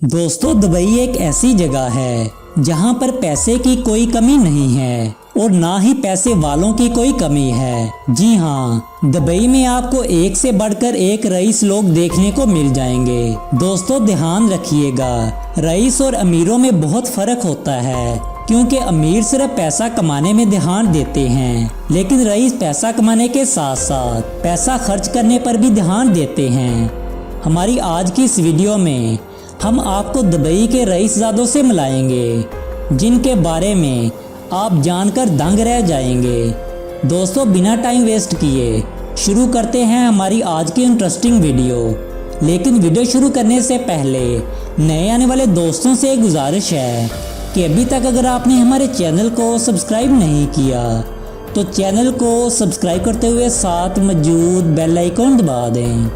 दोस्तों, दुबई एक ऐसी जगह है जहां पर पैसे की कोई कमी नहीं है और ना ही पैसे वालों की कोई कमी है। जी हाँ, दुबई में आपको एक से बढ़कर एक रईस लोग देखने को मिल जाएंगे। दोस्तों, ध्यान रखिएगा, रईस और अमीरों में बहुत फर्क होता है, क्योंकि अमीर सिर्फ पैसा कमाने में ध्यान देते हैं, लेकिन रईस पैसा कमाने के साथ साथ पैसा खर्च करने पर भी ध्यान देते हैं। हमारी आज की इस वीडियो में हम आपको दुबई के रईसजादों से मिलाएंगे, जिनके बारे में आप जानकर दंग रह जाएंगे। दोस्तों, बिना टाइम वेस्ट किए शुरू करते हैं हमारी आज की इंटरेस्टिंग वीडियो। लेकिन वीडियो शुरू करने से पहले नए आने वाले दोस्तों से एक गुजारिश है कि अभी तक अगर आपने हमारे चैनल को सब्सक्राइब नहीं किया तो चैनल को सब्सक्राइब करते हुए साथ मौजूद बेल आइकन दबा दें।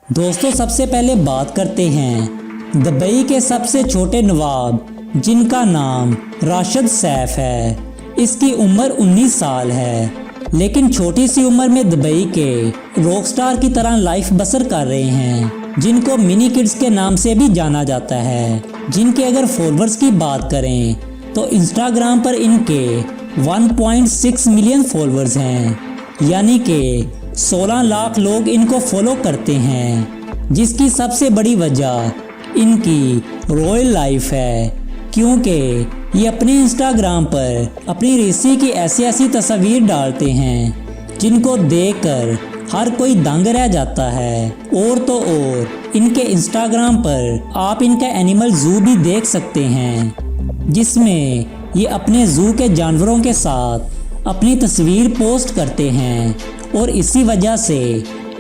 दोस्तों, सबसे पहले बात करते हैं दुबई के सबसे छोटे नवाब, जिनका नाम राशिद सैफ है। इसकी उम्र 19 साल है, लेकिन छोटी सी उम्र में दुबई के रॉकस्टार की तरह लाइफ बसर कर रहे हैं, जिनको मिनी किड्स के नाम से भी जाना जाता है। जिनके अगर फॉलोअर्स की बात करें तो इंस्टाग्राम पर इनके 1.6 मिलियन फॉलोअर्स हैं, यानी कि 16 लाख लोग इनको फॉलो करते हैं। जिसकी सबसे बड़ी वजह इनकी रॉयल लाइफ है, क्योंकि ये अपने इंस्टाग्राम पर अपनी रीसी की ऐसी ऐसी तस्वीर डालते हैं जिनको देखकर हर कोई दंग रह जाता है। और तो और इनके इंस्टाग्राम पर आप इनका एनिमल जू भी देख सकते हैं, जिसमें ये अपने जू के जानवरों के साथ अपनी तस्वीर पोस्ट करते हैं, और इसी वजह से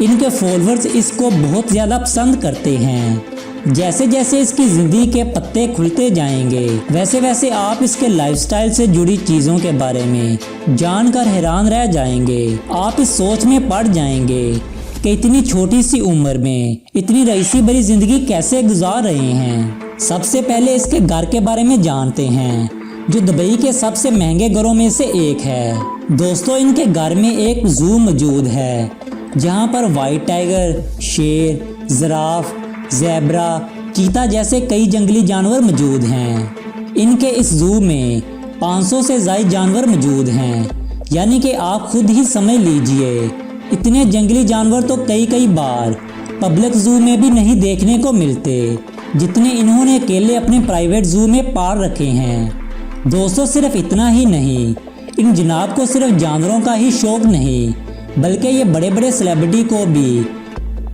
इनके फॉलोअर्स इसको बहुत ज़्यादा पसंद करते हैं। जैसे जैसे इसकी ज़िंदगी के पत्ते खुलते जाएंगे, वैसे वैसे आप इसके लाइफस्टाइल से जुड़ी चीज़ों के बारे में जानकर हैरान रह जाएंगे। आप इस सोच में पड़ जाएंगे कि इतनी छोटी सी उम्र में इतनी रईसी भरी ज़िंदगी कैसे गुजार रहे हैं। सबसे पहले इसके घर के बारे में जानते हैं, जो दुबई के सबसे महंगे घरों में से एक है। दोस्तों, इनके घर में एक जू मौजूद है, जहां पर वाइट टाइगर, शेर, जिराफ, ज़ेब्रा, चीता जैसे कई जंगली जानवर मौजूद हैं। इनके इस जू में 500 से ज़्यादा जानवर मौजूद हैं, यानी कि आप खुद ही समझ लीजिए, इतने जंगली जानवर तो कई बार पब्लिक जू में भी नहीं देखने को मिलते, जितने इन्होंने अकेले अपने प्राइवेट जू में पाल रखे हैं। दोस्तों, सिर्फ इतना ही नहीं, इन जनाब को सिर्फ जानवरों का ही शौक नहीं, बल्कि ये बड़े बड़े सेलिब्रिटी को भी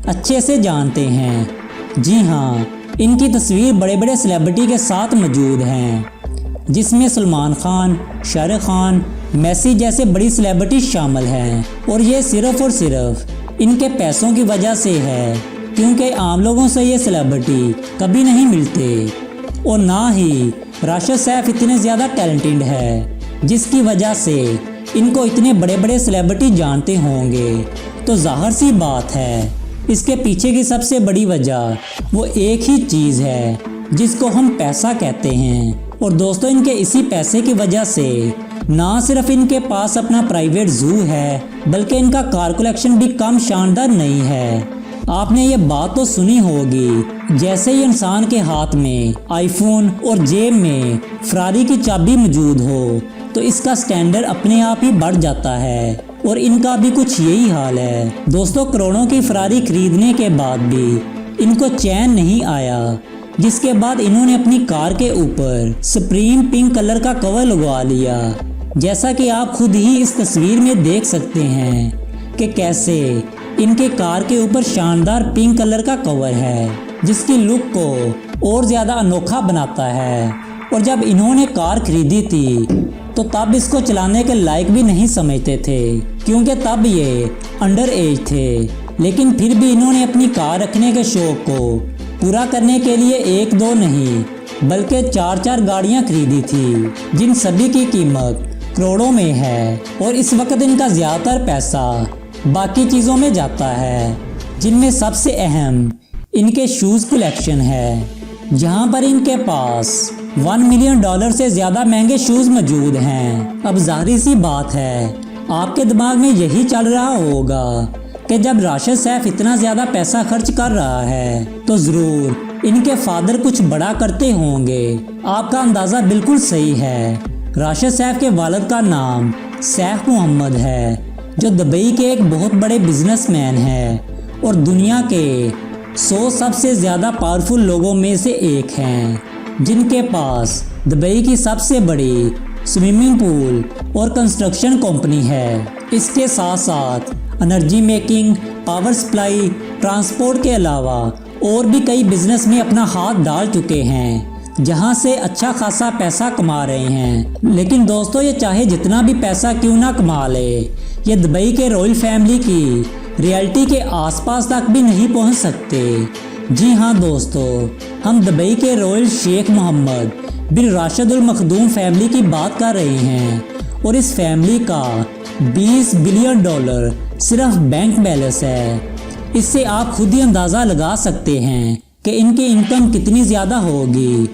अच्छे से जानते हैं। जी हाँ, इनकी तस्वीर बड़े बड़े सेलिब्रिटी के साथ मौजूद हैं, जिसमें सलमान खान, शाहरुख खान, मेसी जैसे बड़ी सेलिब्रिटी शामिल हैं। और ये सिर्फ और सिर्फ इनके पैसों की वजह से है, क्योंकि आम लोगों से ये सेलिब्रिटी कभी नहीं मिलते। और ना ही राशिद सैफ इतने ज़्यादा टैलेंटेड है, जिसकी वजह से इनको इतने बड़े बड़े सेलिब्रिटी जानते होंगे। तो जाहिर सी बात है, इसके पीछे की सबसे बड़ी वजह वो एक ही चीज़ है, जिसको हम पैसा कहते हैं। और दोस्तों, इनके इसी पैसे की वजह से ना सिर्फ इनके पास अपना प्राइवेट जू है, बल्कि इनका कार कलेक्शन भी कम शानदार नहीं है। आपने ये बात तो सुनी होगी, जैसे ही इंसान के हाथ में आईफोन और जेब में फरारी की चाबी मौजूद हो तो इसका स्टैंडर्ड अपने आप ही बढ़ जाता है। और इनका भी कुछ यही हाल है। दोस्तों, करोड़ों की फरारी खरीदने के बाद भी इनको चैन नहीं आया, जिसके बाद इन्होंने अपनी कार के ऊपर सुप्रीम पिंक कलर का कवर लगवा लिया। जैसा कि आप खुद ही इस तस्वीर में देख सकते हैं कि कैसे इनके कार के ऊपर शानदार पिंक कलर का कवर है, जिसकी लुक को और ज़्यादा अनोखा बनाता है। और जब इन्होंने कार खरीदी थी तो तब इसको चलाने के लायक भी नहीं समझते थे, क्योंकि तब ये अंडर एज थे। लेकिन फिर भी इन्होंने अपनी कार रखने के शौक को पूरा करने के लिए एक दो नहीं बल्कि 4 गाड़ियां खरीदी थी, जिन सभी की कीमत करोड़ों में है। और इस वक्त इनका ज़्यादातर पैसा बाकी चीज़ों में जाता है, जिनमें सबसे अहम इनके शूज़ कलेक्शन है, जहां पर इनके पास $1 मिलियन से ज़्यादा महंगे शूज़ मौजूद हैं। अब जाहिर सी बात है आपके दिमाग में यही चल रहा होगा कि जब राशिद सैफ इतना ज़्यादा पैसा खर्च कर रहा है तो ज़रूर इनके फादर कुछ बड़ा करते होंगे। आपका अंदाज़ा बिल्कुल सही है। राशिद सैफ के वालिद का नाम सैफ मोहम्मद है, जो दुबई के एक बहुत बड़े बिजनेसमैन हैं और दुनिया के 100 सबसे ज़्यादा पावरफुल लोगों में से एक हैं, जिनके पास दुबई की सबसे बड़ी स्विमिंग पूल और कंस्ट्रक्शन कंपनी है। इसके साथ साथ energy making, power supply, transport के अलावा और भी कई बिजनेस में अपना हाथ डाल चुके हैं, जहां से अच्छा खासा पैसा कमा रहे हैं। लेकिन दोस्तों, ये चाहे जितना भी पैसा क्यों ना कमा ले, ये दुबई के रॉयल फैमिली की रियलिटी के आसपास तक भी नहीं पहुंच सकते। जी हाँ दोस्तों, हम दुबई के रॉयल शेख मोहम्मद बिन राशिद अल मखदूम फैमिली की बात कर रहे हैं और इस फैमिली का $20 बिलियन सिर्फ बैंक बैलेंस है। इससे आप खुद ही अंदाज़ा लगा सकते हैं कि इनकी इनकम कितनी ज़्यादा होगी।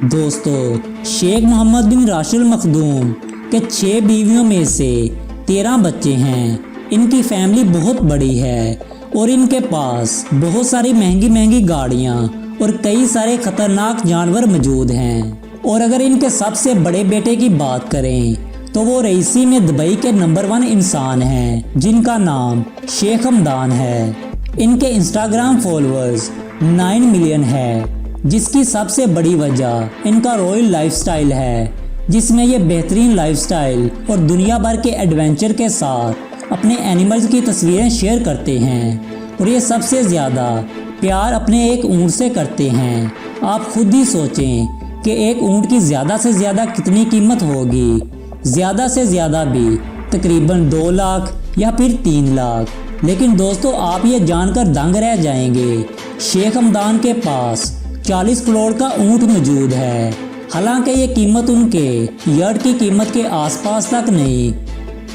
दोस्तों, शेख मोहम्मद बिन राशिद अल मखदूम के 6 बीवियों में से 13 बच्चे हैं। इनकी फैमिली बहुत बड़ी है और इनके पास बहुत सारी महंगी महंगी गाड़ियाँ और कई सारे खतरनाक जानवर मौजूद हैं। और अगर इनके सबसे बड़े बेटे की बात करें तो वो रईसी में दुबई के नंबर 1 इंसान हैं, जिनका नाम शेख हमदान है। इनके इंस्टाग्राम फॉलोअर्स 9 मिलियन है, जिसकी सबसे बड़ी वजह इनका रॉयल लाइफस्टाइल है, जिसमें ये बेहतरीन लाइफस्टाइल और दुनिया भर के एडवेंचर के साथ अपने एनिमल्स की तस्वीरें शेयर करते हैं और ये सबसे ज़्यादा प्यार अपने एक ऊँट से करते हैं। आप खुद ही सोचें कि एक ऊँट की ज़्यादा से ज़्यादा कितनी कीमत होगी। ज़्यादा से ज़्यादा भी तकरीबन 2 लाख या फिर 3 लाख। लेकिन दोस्तों, आप ये जानकर दंग रह जाएंगे, शेख हमदान के पास 40 करोड़ का ऊँट मौजूद है। हालांकि ये कीमत उनके यर्ड की कीमत के आसपास तक नहीं,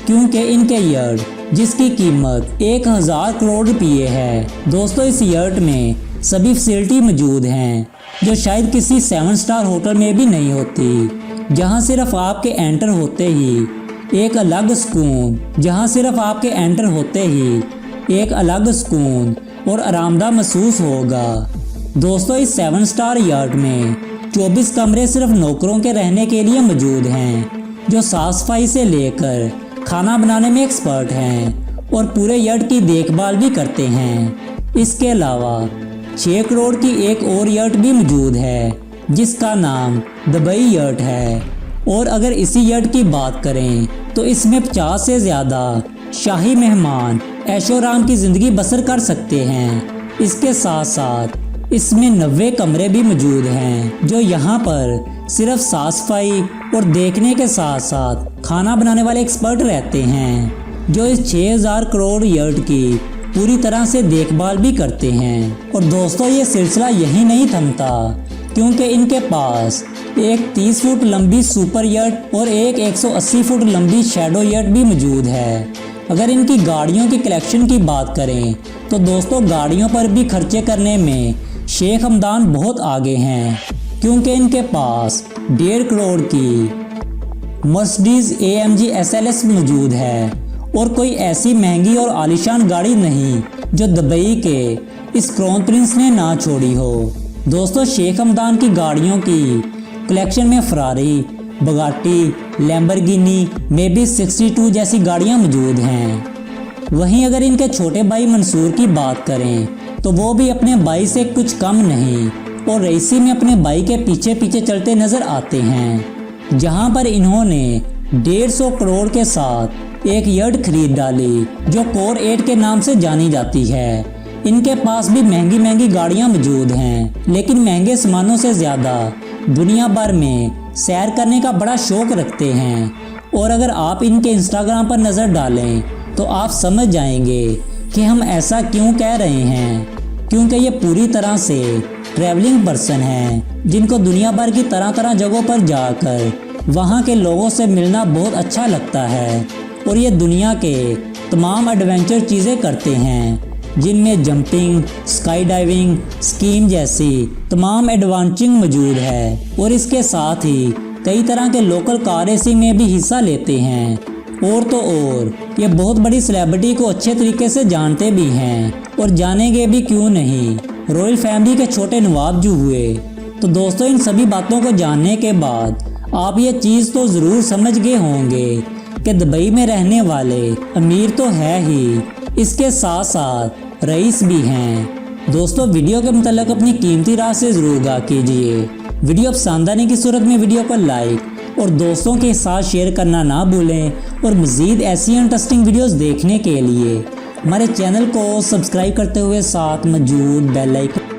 क्योंकि इनके यर्ड जिसकी कीमत 1000 करोड़ रुपये है। दोस्तों, इस यर्ड में सभी फैसिलिटी मौजूद हैं जो शायद किसी 7 स्टार होटल में भी नहीं होती, जहां सिर्फ आपके एंटर होते ही एक अलग सुकून और आरामदा महसूस होगा। दोस्तों, इस 7 स्टार यार्ड में 24 कमरे सिर्फ नौकरों के रहने के लिए मौजूद हैं, जो साफ सफाई से लेकर खाना बनाने में एक्सपर्ट हैं और पूरे यार्ड की देखभाल भी करते हैं। इसके अलावा 6 करोड़ की एक और यार्ड भी मौजूद है, जिसका नाम दुबई यार्ड है। और अगर इसी यार्ड की बात करें तो इसमें 50 से ज़्यादा शाही मेहमान ऐशोआराम की ज़िंदगी बसर कर सकते हैं। इसके साथ साथ इसमें 90 कमरे भी मौजूद हैं, जो यहाँ पर सिर्फ साफ सफाई और देखने के साथ साथ खाना बनाने वाले एक्सपर्ट रहते हैं, जो इस 6000 करोड़ यार्ड की पूरी तरह से देखभाल भी करते हैं। और दोस्तों, ये सिलसिला यही नहीं थमता, क्योंकि इनके पास एक 30 फुट लंबी सुपर यार्ड और एक 180 फुट लंबी शैडो यार्ड भी मौजूद है। अगर इनकी गाड़ियों की कलेक्शन की बात करें तो दोस्तों, गाड़ियों पर भी खर्चे करने में शेख हमदान बहुत आगे हैं, क्योंकि इनके पास 1.5 करोड़ की मर्सिडीज AMG SLS मौजूद है और कोई ऐसी महंगी और आलीशान गाड़ी नहीं जो दुबई के इस क्राउन प्रिंस ने ना छोड़ी हो। दोस्तों, शेख हमदान की गाड़ियों की कलेक्शन में फरारी, बगाटी, लैम्बोर्गिनी, मेबी 62 जैसी गाड़ियां मौजूद हैं। वहीं अगर इनके छोटे भाई मंसूर की बात करें तो वो भी अपने भाई से कुछ कम नहीं और रईसी में अपने भाई के पीछे पीछे चलते नजर आते हैं, जहां पर इन्होंने 150 करोड़ के साथ एक यार्ड खरीद डाली जो कोर 8 के नाम से जानी जाती है। इनके पास भी महंगी महंगी गाड़ियां मौजूद हैं, लेकिन महंगे सामानों से ज़्यादा दुनिया भर में सैर करने का बड़ा शौक रखते हैं। और अगर आप इनके इंस्टाग्राम पर नज़र डालें तो आप समझ जाएंगे कि हम ऐसा क्यों कह रहे हैं, क्योंकि ये पूरी तरह से ट्रैवलिंग पर्सन हैं, जिनको दुनिया भर की तरह तरह जगहों पर जाकर वहाँ के लोगों से मिलना बहुत अच्छा लगता है और ये दुनिया के तमाम एडवेंचर चीज़ें करते हैं, जिनमें जंपिंग, स्काई डाइविंग, स्कीइंग जैसी तमाम एडवेंचरिंग मौजूद है और इसके साथ ही कई तरह के लोकल कार रेसिंग में भी हिस्सा लेते हैं। और तो और ये बहुत बड़ी सेलिब्रिटी को अच्छे तरीके से जानते भी हैं और जानेंगे भी क्यों नहीं, रॉयल फैमिली के छोटे नवाब जो हुए। तो दोस्तों, इन सभी बातों को जानने के बाद आप ये चीज़ तो ज़रूर समझ गए होंगे कि दुबई में रहने वाले अमीर तो है ही, इसके साथ साथ रईस भी हैं। दोस्तों, वीडियो के मतलब अपनी कीमती राय से ज़रूर आगाह कीजिए। वीडियो पसंद आने की सूरत में वीडियो को लाइक और दोस्तों के साथ शेयर करना ना भूलें और मज़ीद ऐसी इंटरेस्टिंग वीडियोस देखने के लिए हमारे चैनल को सब्सक्राइब करते हुए साथ मौजूद बेल आइकन